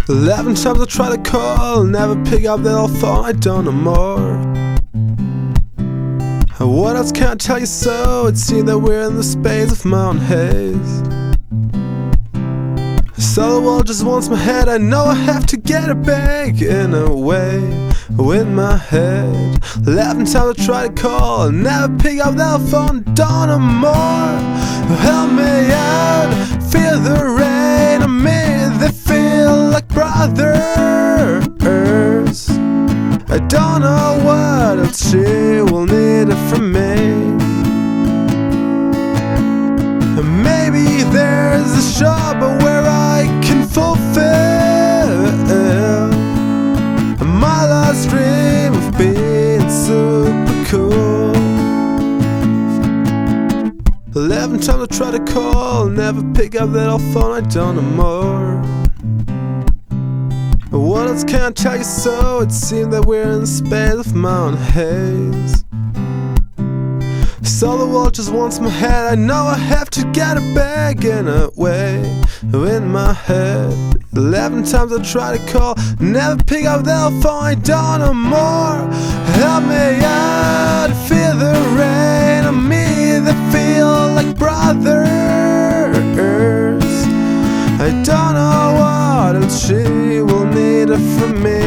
11 times I try to call, never pick up that old phone, I don't know more. What else can I tell you so? It seems that we're in the space of my own haze. So the world just wants my head, I know I have to get it back in a way, with my head. 11 times I try to call, never pick up that phone, don't know more. Help me out, feel the rain on me, they feel like brothers. I don't know what else she will need from me. Maybe there's a shop where I can fulfill my last dream of being super cool. 11 times I try to call, never pick up that old phone, I don't know more. What else can I tell you so? It seems that we're in the space of my own haze. So the world just wants my head, I know I have to get it back in a way, in my head. 11 times I try to call, never pick up that phone, I don't know more. Help me out, feel the rain on me, they feel like brothers. I don't know what else she will need from me.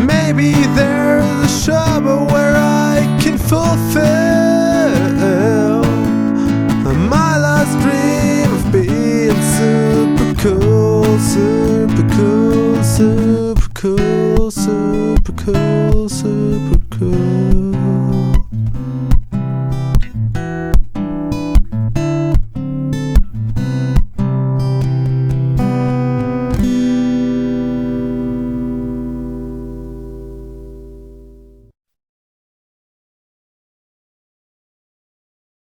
Maybe there's a shop where I can fulfill my last dream of being super cool, super cool, super cool, super cool, super cool.